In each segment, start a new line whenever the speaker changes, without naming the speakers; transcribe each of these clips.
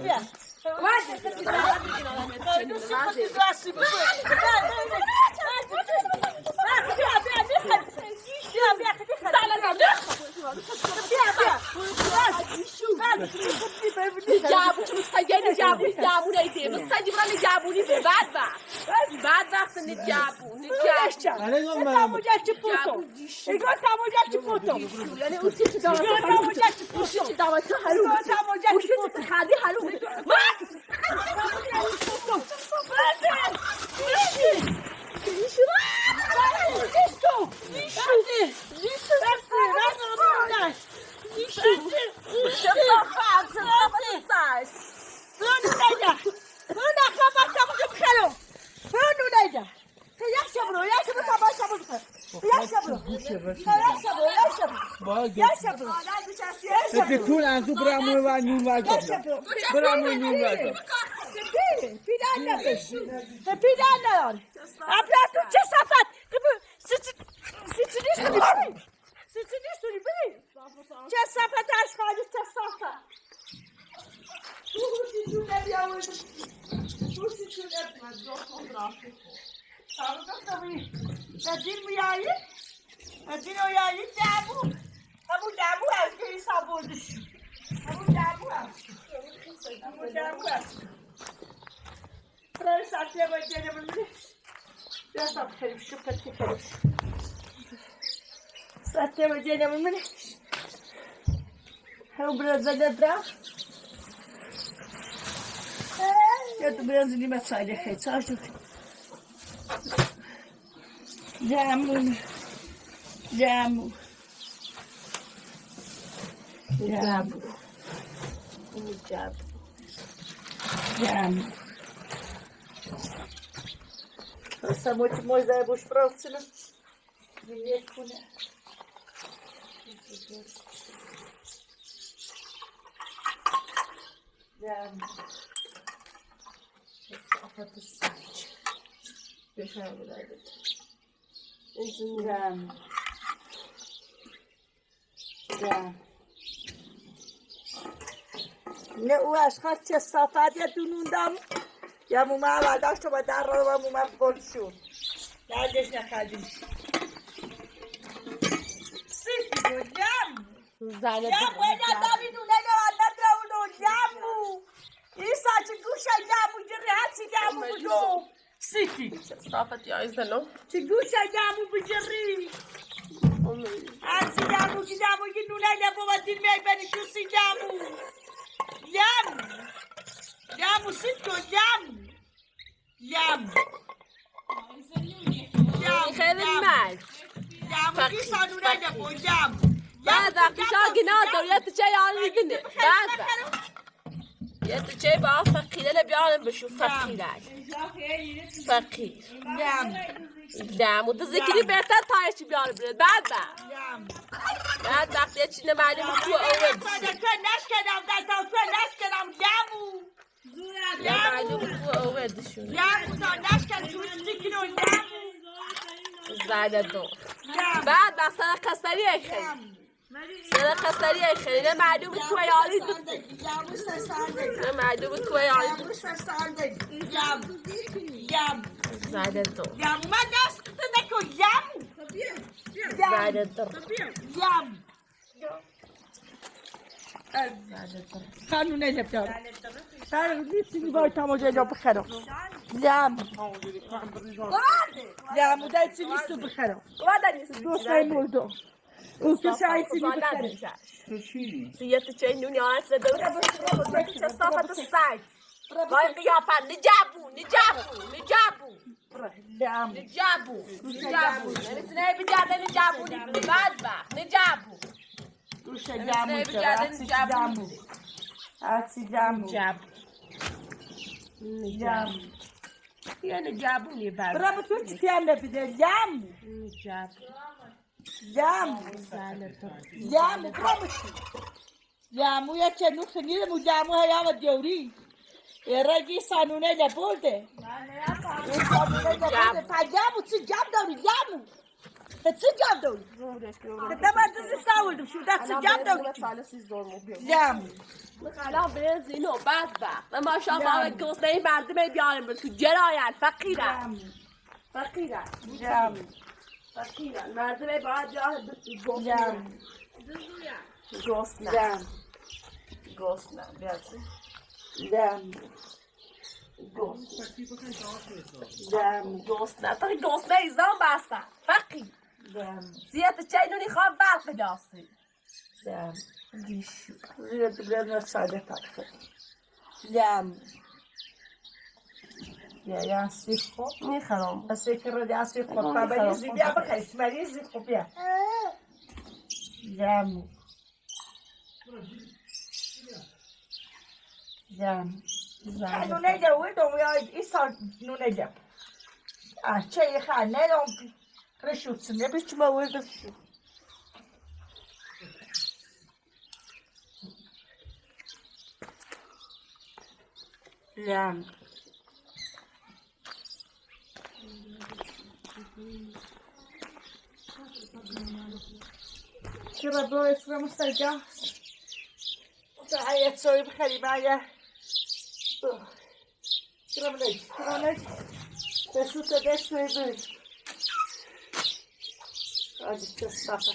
بیا
جابو چه مستجانی جابو نیستی مستجی برای جابونی به بعد وقت نجابو یعنی اوتی چه دعوت حلو اوتی خالی حلو
تكون أنتو برامو وانيون واجب برامو وانيون واجب
Самотні мой зайбуш правцина. Вілєкуне. Jam. Afata saç. Beşer buradaydı. Jam. Jam. نه او اشخاص چه صفت یا دونوندم یا موما برداشت و در رو و موما بول شد نردش نخدیم سیفی دو جم جم باید آدمی دونه نوانت رو اونو جمو این ساچه گوشه جمو جره هسی جمو بجو سیفی
صافت یا ایزنو
چه گوشه جمو بجری هسی جمو که دونه نبو و دین میای بری شوسی جمو Yam! Yam, sito, yam! Yam!
خیلی مال
Yam, کی سانونه نبو، yam!
بعد اقتصاد گناه یه تو چه یعنی میدونه بعد یه تو چه با فقیره بیارم بشو فقیره فقیر دم و ذکری بهتر تایشی بیارم برد بعد بعد وقتی چی نمالی تو اول نمالی تو اول دشون زایده دو بعد مثلا خسری خیلی سر خسری خیلی معلوم تو یاری دو معلوم تو یاری دو زایده دو زایده دو
خانونه نبیار سر نیستی باید تماجه جا بخرم جم جم و دایتی نیستو بخرم دوستای مردم او کسی عیسی بخرم
سیت چه نونی آن سر دو چه صافت سگ باید قیافت نجابو نمیتونه بجرده نجابو بعد وقت نجابو
دوشه جمو هرچی جمو
یه نجابونی بعد
برای تو چی هم نبیده جمو برای چی جمو یا چه نو خنیدمو جمو هیا و دیوری رگی سانونه لبولده سانونه لبولده پا جمو چی جم داری جمو Sıcak dolu. Kadar dizi savurdum şurada sıcak dolu. Yam.
الان بنزین و بدبخت و ما شما گسنه مردم بیاریم تو جراین فقیرن فقیرن
Yam.
فقیرن مردم باید جاهد گسنه
Yam.
گسنه
Yam.
گسنه بیارسی
Yam. Yam.
گسنه تا گسنه ایزان بستن فقیر
Yam.
زیاد چای نونی خواب برق بداسی
Yam.
دیشو
Zira biraz sade tatlı. Yam. Ya sifo.
میخرم
Asekere de asifo. Baba zibia bakayım. Mari zifo ya. Yam. Yam. Nu ne de uite, isa nu ne de. Ce e ha, ne de un rășuț, ne bi ce mă uite și. Yam. Trzeba było jeszcze mustagia. Daję sobie bchalimaja. Trzeba leć. Te suce deszczu i były. Chodź, to jest safa.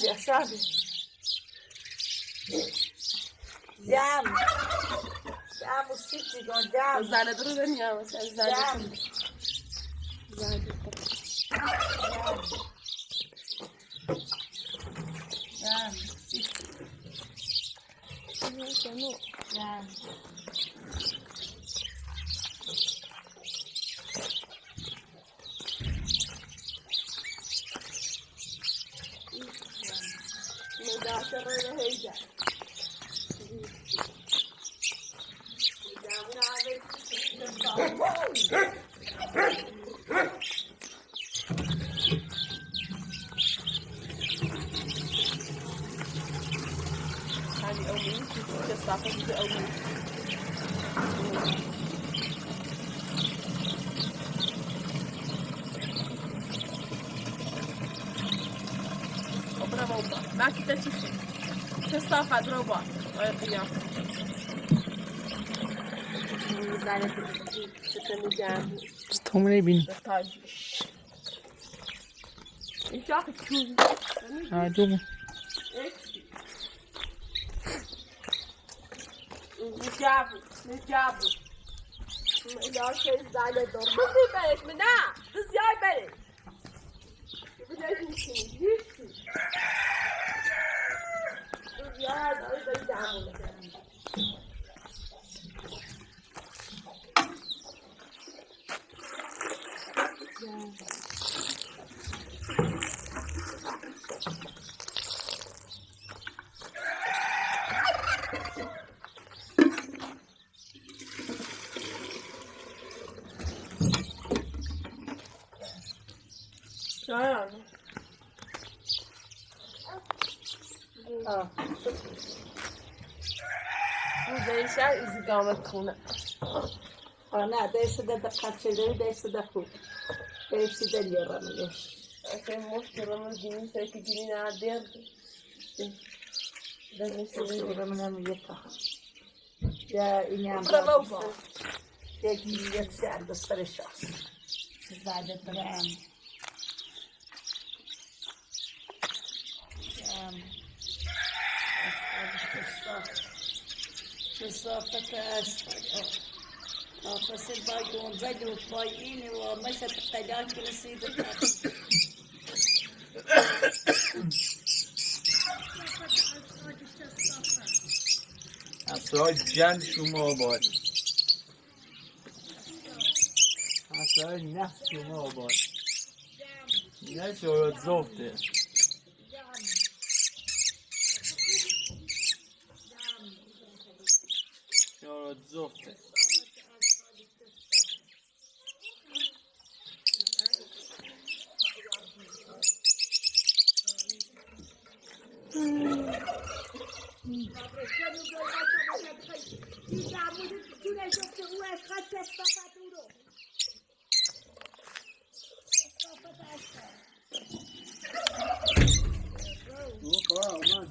Yaşandı. Yam. Yam o sítio, yam.
زنه درو بریم زنه
Yam. Yam. Yam.
hani ömrüm kestafı gibi ömrüm Bravo, belki de çift. Kestafı bravo. Ayakıyam. Güzel çıkamayacağım.
Stomane bin.
Taş. İnşallah çöz.
Ha, dur.
نجابو یا که زنه دار بزی برش من نه بزیای برش بزیای میشینی هیچی بزیای داری دمونه Güzel istiqamət xuna.
Ana, desse de kaçırdığı, desse de bu. Desse de yaramıyor.
Até mostramos de mim, sei que de mim nada dentro. Da minha
Yaramıyor ta. Ya inan.
Bravo.
Ya giyiyet sen de sarışas. Zade pram. Pessoa فصل باید اونجا و پایین و مثل قدر که رسیده
اصلا جن شما آباد اصلا نفس شما آباد نه شورت زفته شورت زفته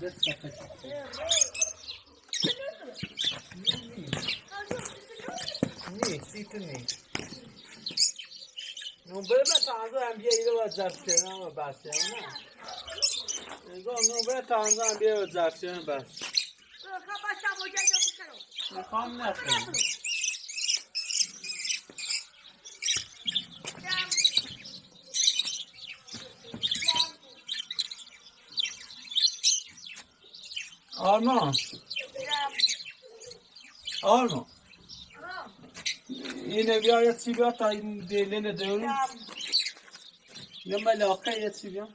نی سیتو نی نو بره تازه هم بیا ایره و زرسیان و بسیان نه نگاه نو بره تازه هم بیا و زرسیان بس میخوام نخیم آرمان آرمان اینه بیا یه چی بیا تا این دیلین دوری یه ملاقه یه چی بیا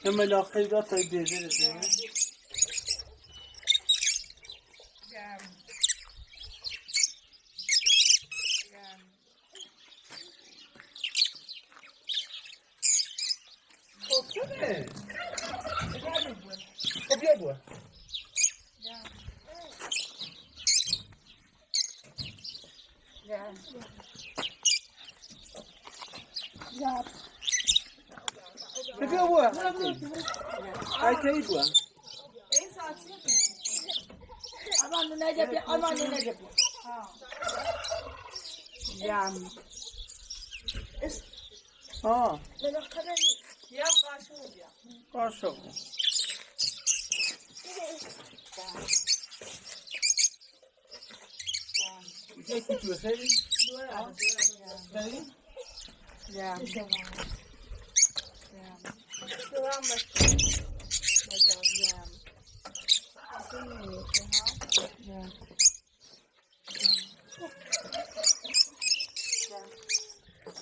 یه ملاقه بیا تا این دیلین دوری خب چه خب بیا بوا بیا بوا ای کی بوا
Aman ne yapıyor? Aman ne yapıyor? Yam.
ها
Ya karşı oluyor.
قاشق یکی تو خیلی خیلی
Yam.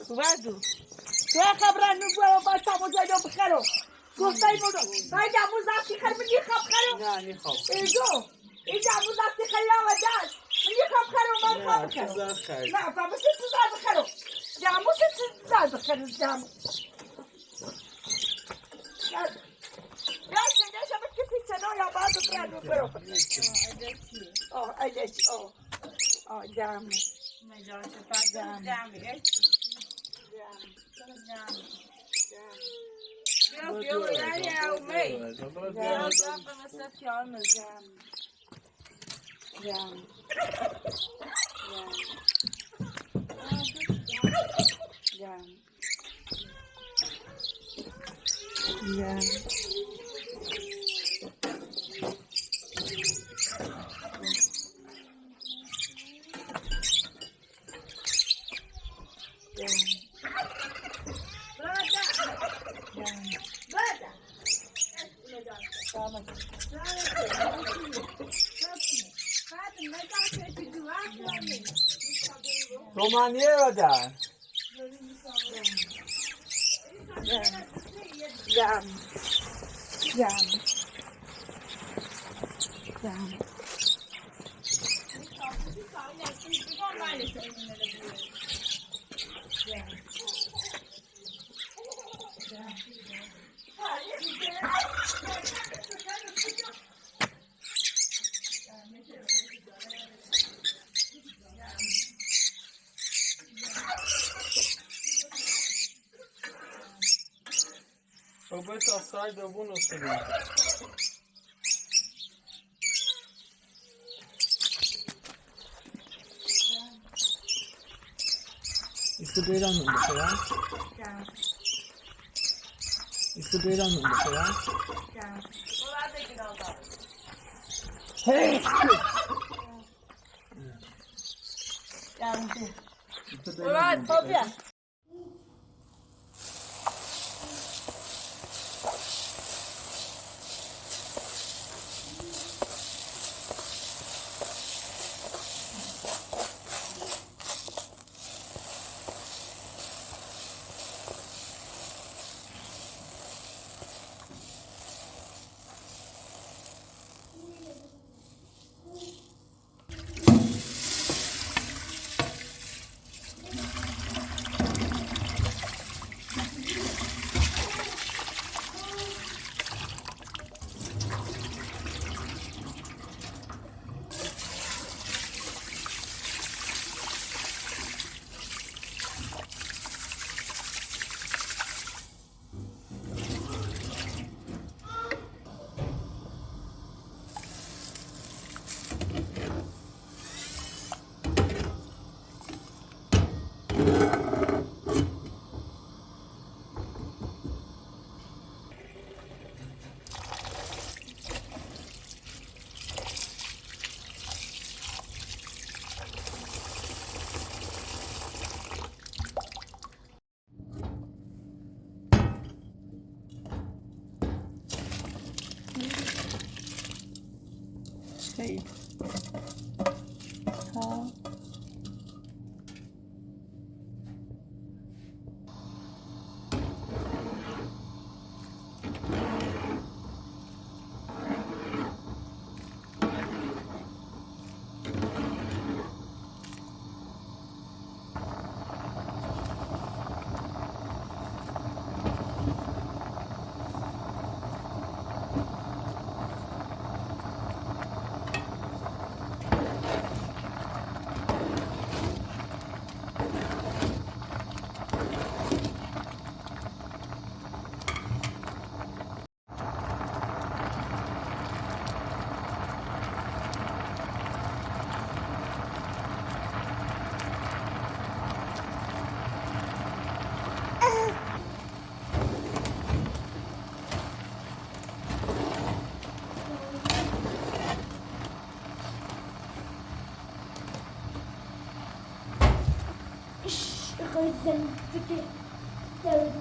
Guardo. Tu é cabra no vou passar o dia do bicaro. Gostei muito. Vai dar muzar que quer me dizer bicaro.
نه نیخوام
Ejo. E já muzar que quer lá dar. Me dizer bicaro mal
نه
bicaro.
چیزا خیلی
Não, para você precisar bicaro. Já você precisar bicaro já. Ya sen de şabak ki pizza no ya bazı bir yer bicaro. Oh, evet. Oh. Oh, jam. Jam. Jam.
رومانیه رو در
Jam. Jam. Jam.
او باید تا سای دوون اصولی ایسو بیران اون بخورم ایسو بیران اون بخورم
Ulan kopya. Şey. Ha.
Güzel.